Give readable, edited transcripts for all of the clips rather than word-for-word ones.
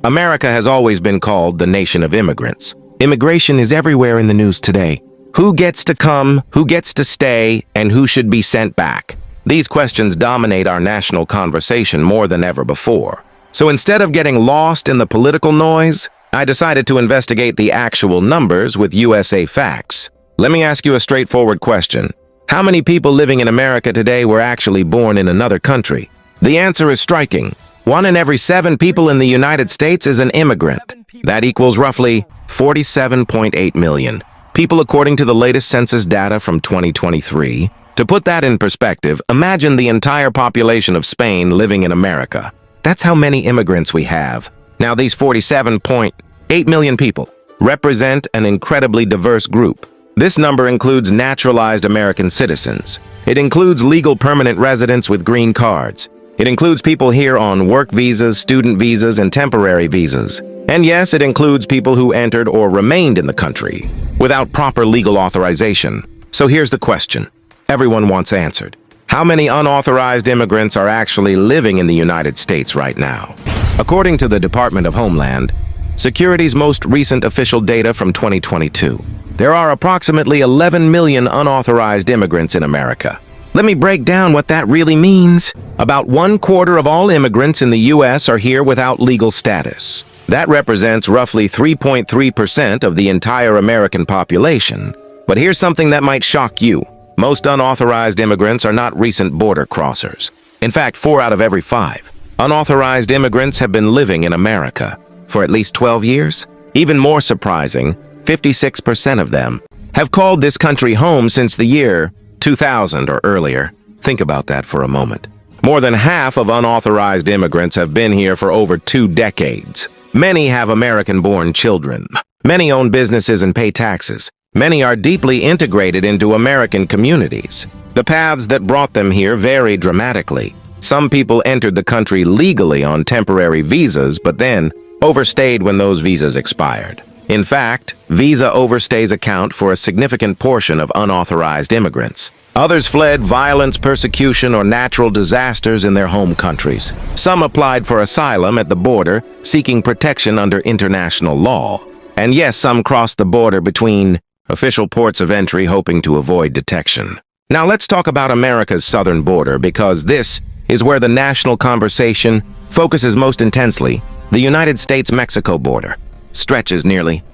America has always been called the nation of immigrants. Immigration is everywhere in the news today. Who gets to come, who gets to stay, and who should be sent back? These questions dominate our national conversation more than ever before. So instead of getting lost in the political noise, I decided to investigate the actual numbers with USA Facts. Let me ask you a straightforward question. How many people living in America today were actually born in another country? The answer is striking. 1 in every 7 people in the United States is an immigrant. That equals roughly 47.8 million people according to the latest census data from 2023. To put that in perspective, imagine the entire population of Spain living in America. That's how many immigrants we have. Now, these 47.8 million people represent an incredibly diverse group. This number includes naturalized American citizens. It includes legal permanent residents with green cards. It includes people here on work visas, student visas, and temporary visas. And yes, it includes people who entered or remained in the country without proper legal authorization. So here's the question everyone wants answered. How many unauthorized immigrants are actually living in the United States right now? According to the Department of Homeland Security's most recent official data from 2022, there are approximately 11 million unauthorized immigrants in America. Let me break down what that really means. About 1/4 of all immigrants in the U.S. are here without legal status. That represents roughly 3.3% of the entire American population. But here's something that might shock you. Most unauthorized immigrants are not recent border crossers. In fact, 4 out of every 5 unauthorized immigrants have been living in America for at least 12 years. Even more surprising, 56% of them have called this country home since the year 2000 or earlier. Think about that for a moment. More than half of unauthorized immigrants have been here for over 2 decades. Many have American-born children. Many own businesses and pay taxes. Many are deeply integrated into American communities. The paths that brought them here vary dramatically. Some people entered the country legally on temporary visas, but then overstayed when those visas expired. In fact, visa overstays account for a significant portion of unauthorized immigrants. Others fled violence, persecution, or natural disasters in their home countries. Some applied for asylum at the border, seeking protection under international law. And yes, some crossed the border between official ports of entry hoping to avoid detection. Now let's talk about America's southern border, because this is where the national conversation focuses most intensely. The United States-Mexico border stretches nearly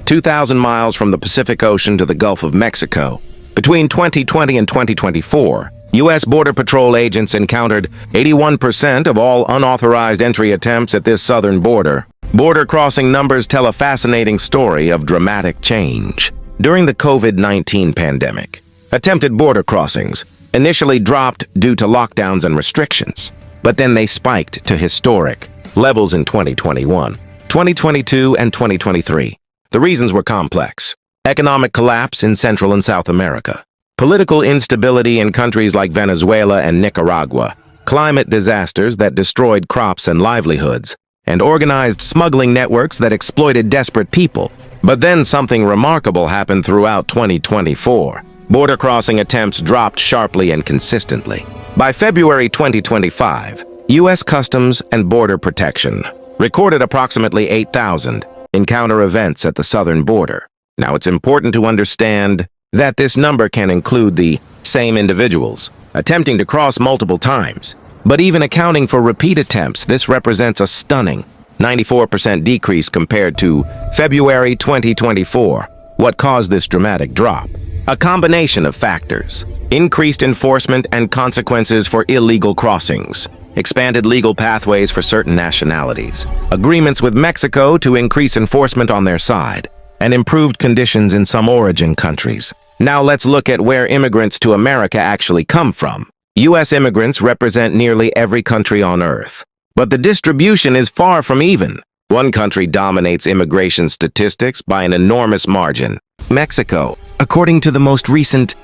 2,000 miles from the Pacific Ocean to the Gulf of Mexico. Between 2020 and 2024, U.S. Border Patrol agents encountered 81% of all unauthorized entry attempts at this southern border. Border crossing numbers tell a fascinating story of dramatic change. During the COVID-19 pandemic, attempted border crossings initially dropped due to lockdowns and restrictions, but then they spiked to historic levels in 2021, 2022, and 2023. The reasons were complex. Economic collapse in Central and South America, political instability in countries like Venezuela and Nicaragua, climate disasters that destroyed crops and livelihoods, and organized smuggling networks that exploited desperate people. But then something remarkable happened throughout 2024. Border crossing attempts dropped sharply and consistently. By February 2025, U.S. Customs and Border Protection recorded approximately 8,000 encounter events at the southern border. Now, it's important to understand that this number can include the same individuals attempting to cross multiple times. But even accounting for repeat attempts, this represents a stunning 94% decrease compared to February 2024. What caused this dramatic drop? A combination of factors: increased enforcement and consequences for illegal crossings, expanded legal pathways for certain nationalities, agreements with Mexico to increase enforcement on their side, and improved conditions in some origin countries. Now let's look at where immigrants to America actually come from. U.S. immigrants represent nearly every country on Earth, but the distribution is far from even. One country dominates immigration statistics by an enormous margin: Mexico. According to the most recent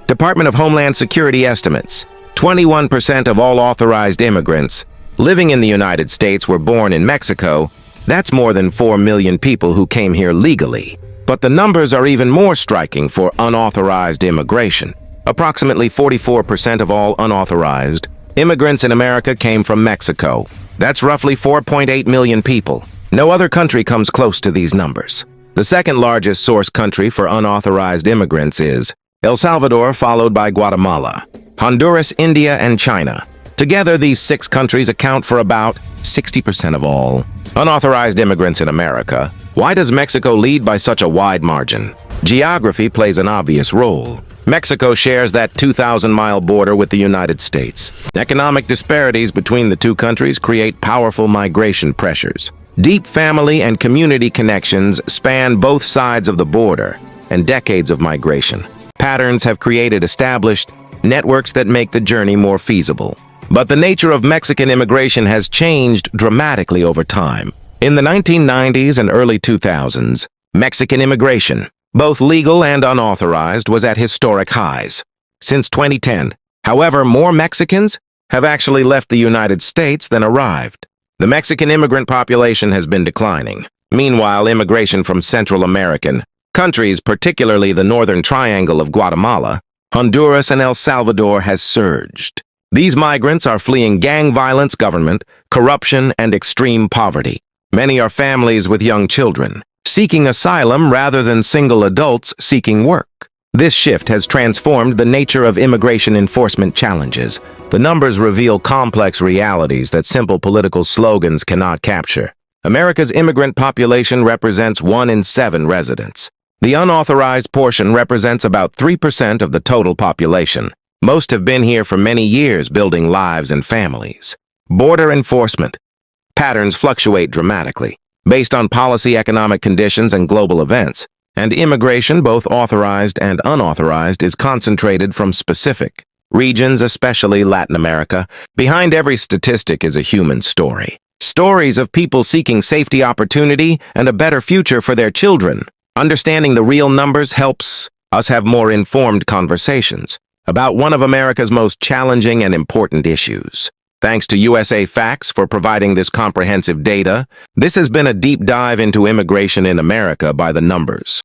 Department of Homeland Security estimates, 21% of all authorized immigrants living in the United States were born in Mexico. That's more than 4 million people who came here legally. But the numbers are even more striking for unauthorized immigration. Approximately 44% of all unauthorized immigrants in America came from Mexico. That's roughly 4.8 million people. No other country comes close to these numbers. The second largest source country for unauthorized immigrants is El Salvador, followed by Guatemala, Honduras, India, and China. Together, these 6 countries account for about 60% of all unauthorized immigrants in America. Why does Mexico lead by such a wide margin? Geography plays an obvious role. Mexico shares that 2,000-mile border with the United States. Economic disparities between the two countries create powerful migration pressures. Deep family and community connections span both sides of the border, and decades of migration patterns have created established networks that make the journey more feasible. But the nature of Mexican immigration has changed dramatically over time. In the 1990s and early 2000s, Mexican immigration, both legal and unauthorized, was at historic highs. Since 2010, however, more Mexicans have actually left the United States than arrived. The Mexican immigrant population has been declining. Meanwhile, immigration from Central American countries, particularly the Northern Triangle of Guatemala, Honduras, and El Salvador, has surged. These migrants are fleeing gang violence, government corruption, and extreme poverty. Many are families with young children, seeking asylum rather than single adults seeking work. This shift has transformed the nature of immigration enforcement challenges. The numbers reveal complex realities that simple political slogans cannot capture. America's immigrant population represents 1 in 7 residents. The unauthorized portion represents about 3% of the total population. Most have been here for many years, building lives and families. Border enforcement patterns fluctuate dramatically based on policy, economic conditions, and global events. And immigration, both authorized and unauthorized, is concentrated from specific regions, especially Latin America. Behind every statistic is a human story. Stories of people seeking safety, opportunity, and a better future for their children. Understanding the real numbers helps us have more informed conversations about one of America's most challenging and important issues. Thanks to USA Facts for providing this comprehensive data. This has been a deep dive into immigration in America by the numbers.